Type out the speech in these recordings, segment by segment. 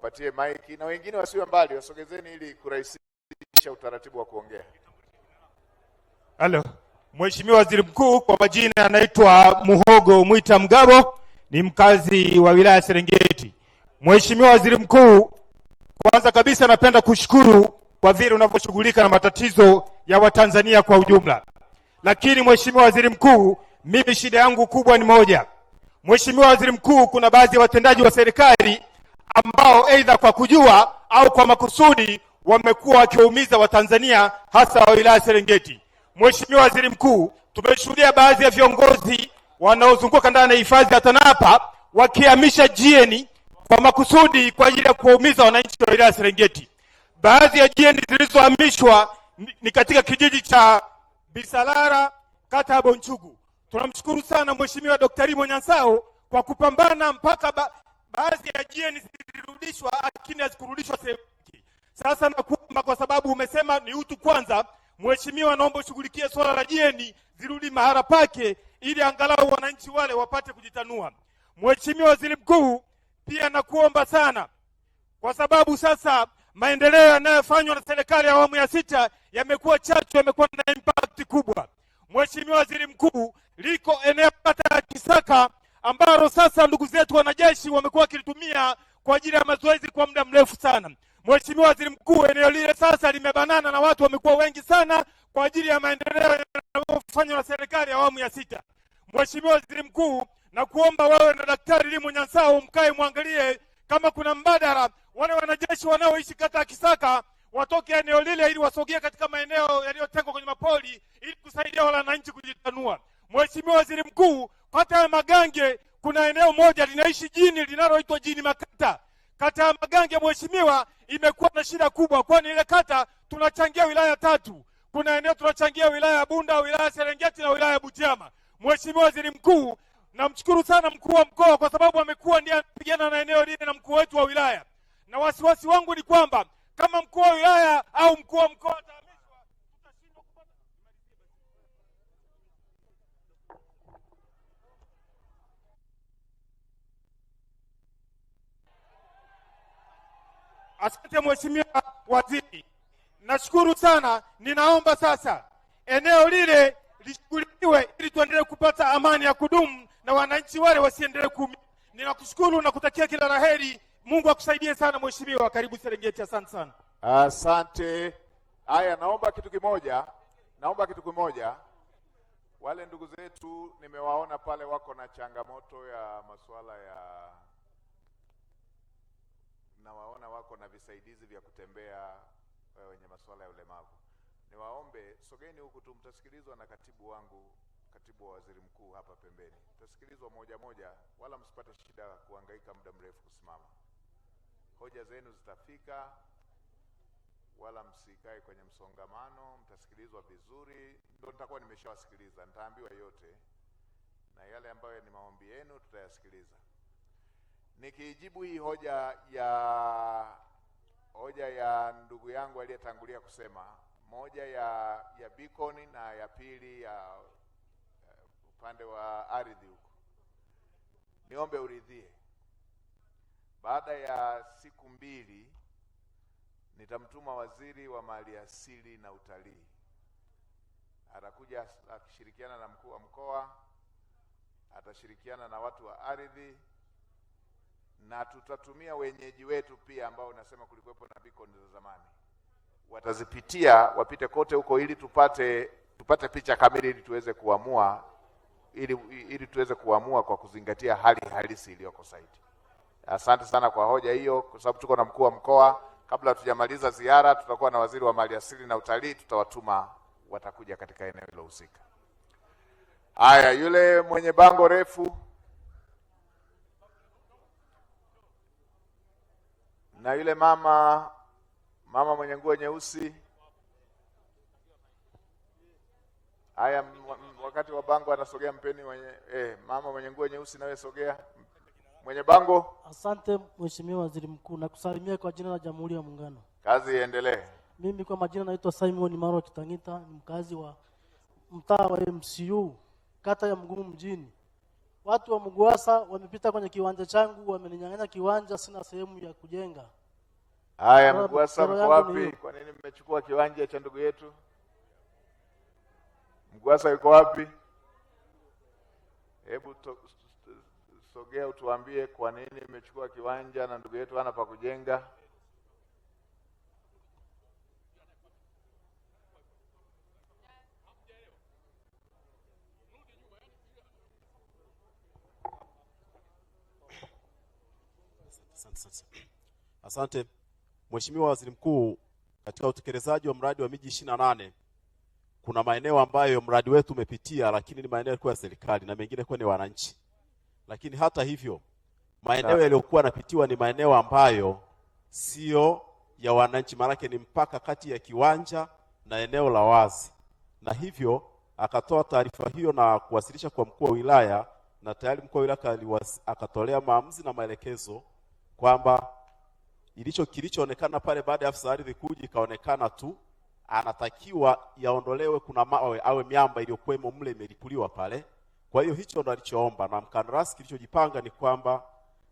wapatie maiki na wengine wasiwe mbali, wasogezeni ili kurahisisha utaratibu wa kuongea. Halo, Mheshimiwa Waziri Mkuu, kwa majina anaitwa Muhogo Mwita Mgabo, ni mkazi wa wilaya Serengeti. Mheshimiwa Waziri Mkuu, kwanza kabisa napenda kushukuru kwa vile unavyoshughulika na matatizo ya Watanzania kwa ujumla. Lakini Mheshimiwa Waziri Mkuu, mimi shida yangu kubwa ni moja. Mheshimiwa Waziri Mkuu, kuna baadhi ya watendaji wa serikali ambao aidha kwa kujua au kwa makusudi wamekuwa wakiwaumiza Watanzania hasa wa wilaya Serengeti. Mheshimiwa Waziri Mkuu, tumeshuhudia baadhi ya viongozi wanaozunguka ndani ya hifadhi ya Tanapa wakihamisha GN kwa makusudi kwa ajili ya kuwaumiza wananchi wa wilaya Serengeti. Baadhi ya GN zilizohamishwa ni katika kijiji cha Bisalara, kata ya Bonchugu. Tunamshukuru sana Mheshimiwa Dr. Rimo Nyansao kwa kupambana mpaka baadhi ya GN zilirudishwa, lakini hazikurudishwa sehemu. Sasa nakuomba, kwa sababu umesema ni utu kwanza, Mheshimiwa, naomba ushughulikie swala la GN zirudi mahala pake ili angalau wananchi wale wapate kujitanua. Mheshimiwa Waziri Mkuu, pia nakuomba sana, kwa sababu sasa maendeleo yanayofanywa na serikali ya awamu ya 6 yamekuwa chachu, yamekuwa na impact kubwa. Mheshimiwa Waziri Mkuu, liko eneo kata ya Kisaka ambalo sasa ndugu zetu wanajeshi wamekuwa wakilitumia kwa ajili ya mazoezi kwa muda mrefu sana. Mheshimiwa Waziri Mkuu, eneo lile sasa limebanana na watu wamekuwa wengi sana kwa ajili ya maendeleo yanayofanywa na serikali ya awamu ya 6. Mheshimiwa Waziri Mkuu, na kuomba wewe na Daktari Rimo Nyansao mkae muangalie kama kuna mbadala, wale wanajeshi wanaoishi kata ya Kisaka watoke eneo lile ili wasogee katika maeneo yaliyotengwa kwenye mapoli ili kusaidia wale wananchi kujitanua. Mheshimiwa Waziri Mkuu, kata ya Magange kuna eneo moja linaishi jini linaloitwa jini Makata. Kata ya Magange mheshimiwa imekuwa na shida kubwa, kwani ile kata tunachangia wilaya 3. Kuna eneo tunachangia wilaya ya Bunda, wilaya ya Serengeti na wilaya ya Butiama. Mheshimiwa Waziri Mkuu, namshukuru sana mkuu wa mkoa kwa sababu amekuwa ndiye anapigana na eneo lile na mkuu wetu wa wilaya. Na wasiwasi wangu ni kwamba kama mkuu wa wilaya au mkuu wa mkoa atahamishwa, tutashindwa kupata. Asante Mheshimiwa Waziri. Nashukuru sana. Ninaomba sasa eneo lile lishughulikiwe ili tuendelee kupata amani ya kudumu na wananchi wale wasiendelee kuumia. Ninakushukuru na kutakia kila laheri. Mungu akusaidie sana mheshimiwa. Karibu Serengeti. Asante sana. Asante. Haya, naomba kitu kimoja. Wale ndugu zetu nimewaona pale wako na changamoto ya masuala ya, nawaona wako na visaidizi vya kutembea wenye masuala ya ulemavu. Niwaombe sogeni huku tu, mtasikilizwa na katibu wa waziri mkuu hapa pembeni. Mtasikilizwa moja moja, wala msipate shida kuhangaika muda mrefu kusimama. Hoja zenu zitafika, wala msikae kwenye msongamano, mtasikilizwa vizuri. Ndio nitakuwa nimeshawasikiliza, nitaambiwa yote na yale ambayo ni maombi yenu tutayasikiliza. Nikijibu hii hoja ya ndugu yangu aliyetangulia kusema, moja ya beacon na ya pili ya upande wa ardhi huko, niombe uridhie, baada ya siku 2 nitamtuma waziri wa maliasili na utalii. Atakuja akishirikiana na mkuu wa mkoa, atashirikiana na watu wa ardhi, na tutatumia wenyeji wetu pia ambao unasema kulikuwepo na beacon za zamani. Watazipitia, wapite kote huko ili tupate picha kamili ili tuweze kuamua kwa kuzingatia hali halisi iliyoko site. Asante sana kwa hoja hiyo, kwa sababu tuko na mkuu wa mkoa. Kabla tujamaliza ziara, tutakuwa na waziri wa maliasili na utalii, tutawatuma, watakuja katika eneo hilo husika. Haya, yule mwenye bango refu na yule mama mwenye nguo nyeusi. Haya, wakati wa bango anasogea, mpeni mama mwenye nguo nyeusi, nawe sogea. Mwenye bango. Asante Mheshimiwa Waziri Mkuu, na kusalimia kwa jina la Jamhuri ya Muungano. Kazi iendelee. Mimi kwa majina naitwa Simon Maro Kitangita, ni mkazi wa mtaa wa MCU, kata ya Mgumu mjini. watu wa Mugwasa wamepita kwenye kiwanja changu, wameninyang'anya kiwanja, sina sehemu ya kujenga. Haya, Mugwasa mko wapi? Kwa nini mmechukua kiwanja cha ndugu yetu? Mugwasa yuko wapi? Hebu sogea utuambie kwa nini mmechukua kiwanja na ndugu yetu hana pa kujenga. Asante. Mheshimiwa Waziri Mkuu, katika utekelezaji wa mradi wa miji 28 kuna maeneo ambayo mradi wetu umepitia, lakini ni maeneo ya serikali na mengine kwa ni wananchi. Lakini hata hivyo maeneo yaliyokuwa yanapitiwa ni maeneo ambayo sio ya wananchi, maana ni mpaka kati ya kiwanja na eneo la wazi. Na hivyo akatoa taarifa hiyo na kuwasilisha kwa mkuu wa wilaya, na tayari mkuu wa wilaya akatolea maamuzi na maelekezo kwamba kilichoonekana pale baada ya afisa ardhi kuja ikaonekana tu anatakiwa yaondolewe, kuna mawe awe miamba iliyokuwemo mle imelipuliwa pale. Kwa hiyo hicho ndo alichoomba, na mkandarasi kilichojipanga ni kwamba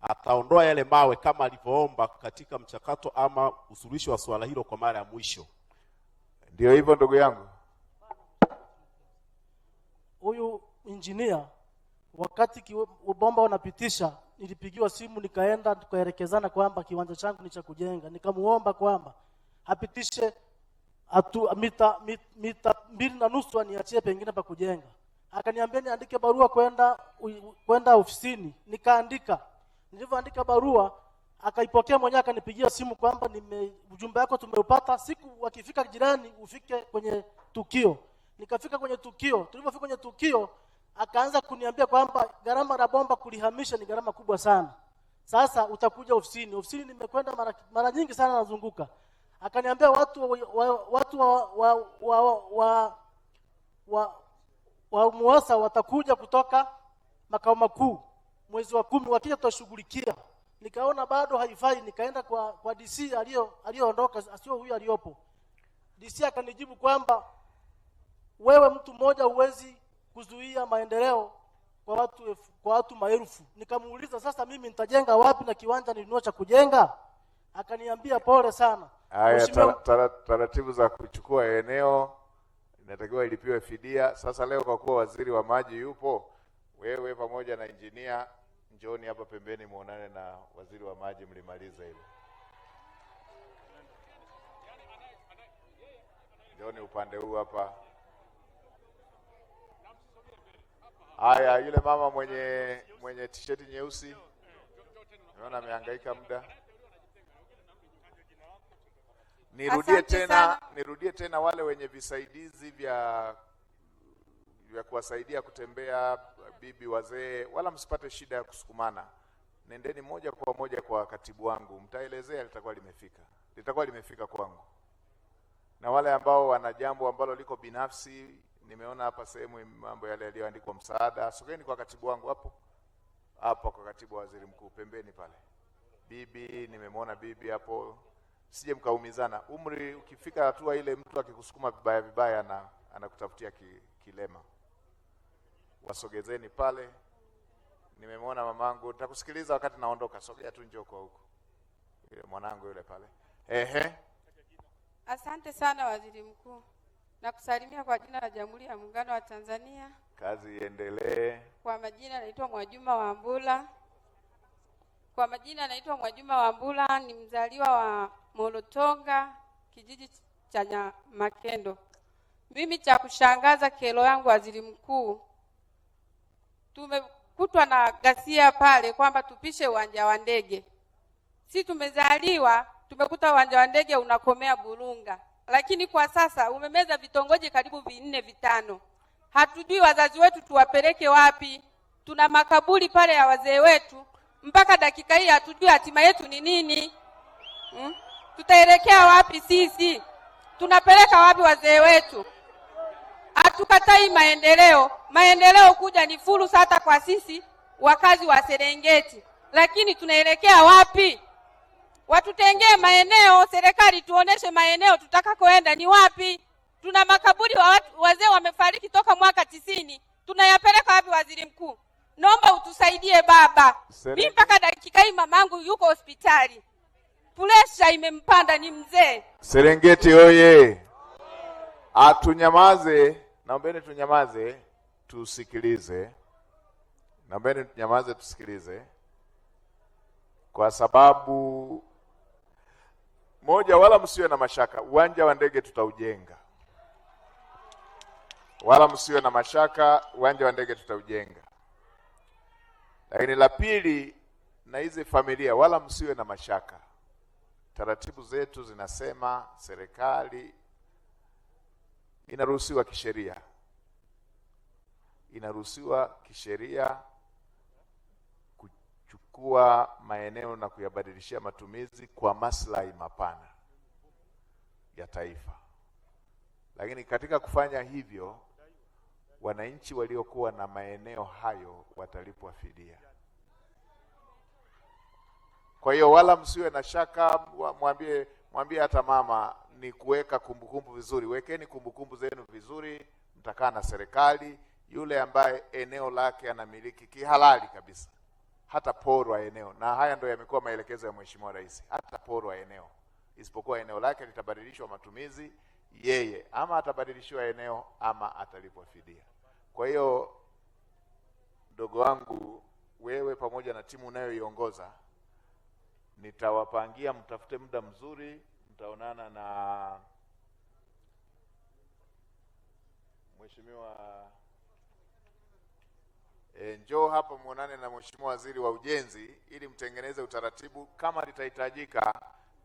ataondoa yale mawe kama alivyoomba katika mchakato ama usuluhishi wa swala hilo kwa mara ya mwisho. Ndio hivyo ndugu yangu. Huyu engineer wakati bomba wanapitisha, nilipigiwa simu, nikaenda tukaelekezana kwamba kiwanja changu ni cha kujenga. Nikamuomba kwamba apitishe mita 2.5 aniachie pengine pa kujenga. Akaniambia niandike barua kwenda ofisini. Nikaandika. Nilivyoandika barua, akaipokea mwenyewe, akanipigia simu kwamba ujumbe wako tumeupata, siku wakifika jirani ufike kwenye tukio. Nikafika kwenye tukio. Tulipofika kwenye tukio, akaanza kuniambia kwamba gharama la bomba kulihamisha ni gharama kubwa sana. Sasa utakuja ofisini. Ofisini nimekwenda mara nyingi sana nazunguka. Akaniambia watu wa Muwasa watakuja kutoka makao makuu mwezi wa 10, wakija tutashughulikia. Nikaona bado haifai, nikaenda kwa DC aliyoondoka, asio huyu aliyopo. DC akanijibu kwamba wewe mtu mmoja huwezi kuzuia maendeleo kwa watu maelfu. Nikamuuliza sasa mimi nitajenga wapi na kiwanja nilinunua cha kujenga? Akaniambia pole sana. Haya, taratibu za kuchukua eneo inatakiwa ilipiwe fidia. Sasa leo kwa kuwa waziri wa maji yupo, wewe pamoja na engineer njoni hapa pembeni muonane na waziri wa maji mlimaliza hilo. Njoni upande huu hapa. Haya, yule mama mwenye t-shirt nyeusi, naona amehangaika muda. Nirudie tena wale wenye visaidizi vya kuwasaidia kutembea, bibi, wazee, wala msipate shida ya kusukumana. Nendeni moja kwa moja kwa katibu wangu, mtaelezea litakuwa limefika kwangu. Na wale ambao wana jambo ambalo liko binafsi, nimeona hapa sehemu mambo yale yaliyoandikwa msaada, sogeni kwa katibu wangu hapo kwa katibu wa waziri mkuu pembeni pale. Bibi, nimemwona bibi hapo, sije mkaumizana. Umri ukifika hatua ile, mtu akikusukuma vibaya anakutafutia kilema. Wasogezeni pale. Nimemwona mamangu, nitakusikiliza wakati naondoka, sogea tu njoo kwa huko. Yule mwanangu yule pale. Asante sana Waziri Mkuu. Nakusalimia kwa jina la Jamhuri ya Muungano wa Tanzania. Kazi iendelee. Kwa majina naitwa Mwajuma Wambula. Ni mzaliwa wa Molotonga, kijiji cha Makendo. Mimi cha kushangaza, kero yangu Waziri Mkuu, tumekutwa na ghasia pale kwamba tupishe uwanja wa ndege. Si tumezaliwa tumekuta uwanja wa ndege unakomea Burunga, lakini kwa sasa umemeza vitongoji karibu 4-5. Hatujui wazazi wetu tuwapeleke wapi. Tuna makaburi pale ya wazee wetu, mpaka dakika hii hatujui hatima yetu ni nini. Tutaelekea wapi sisi? Tunapeleka wapi wazee wetu? Hatukatai maendeleo kuja ni fursa hata kwa sisi wakazi wa Serengeti, lakini tunaelekea wapi? Watutengee maeneo, serikali tuoneshe maeneo tutakakoenda ni wapi. Tuna makaburi wazee wamefariki toka mwaka 90. Tunayapeleka wapi Waziri Mkuu? Naomba utusaidie baba. Serengeti. Mimi mpaka dakika hii mamangu yuko hospitali. Presha imempanda, ni mzee. Serengeti oye! Atunyamaze, naombeni tunyamaze tusikilize. Naombeni tunyamaze tusikilize. Kwa sababu moja, wala msiwe na mashaka, uwanja wa ndege tutaujenga. Wala msiwe na mashaka, uwanja wa ndege tutaujenga. Lakini la pili, na hizi familia wala msiwe na mashaka. Taratibu zetu zinasema serikali inaruhusiwa kisheria. Inaruhusiwa kisheria kuchukua maeneo na kuyabadilishia matumizi kwa maslahi mapana ya taifa. Lakini katika kufanya hivyo, wananchi waliokuwa na maeneo hayo watalipwa fidia. Kwa hiyo wala msiwe na shaka, mwambie hata mama ni kuweka kumbukumbu vizuri. Wekeni kumbukumbu zenu vizuri, mtakaa na serikali. Yule ambaye eneo lake anamiliki kihalali kabisa, hata porwa eneo, na haya ndio yamekuwa maelekezo ya Mheshimiwa Rais, hata porwa eneo, isipokuwa eneo lake litabadilishwa matumizi, yeye ama atabadilishiwa eneo ama atalipwa fidia. Kwa hiyo ndogo wangu, wewe pamoja na timu unayoiongoza, nitawapangia mtafute muda mzuri, mtaonana na Mheshimiwa njoo hapa muonane na Mheshimiwa Waziri wa Ujenzi ili mtengeneze utaratibu.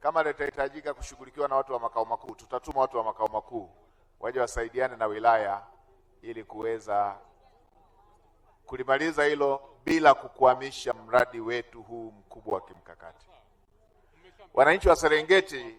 Kama litahitajika kushughulikiwa na watu wa makao makuu, tutatuma watu wa makao makuu waje wasaidiane na wilaya ili kuweza kulimaliza hilo bila kukwamisha mradi wetu huu mkubwa wa kimkakati. Wananchi wa Serengeti,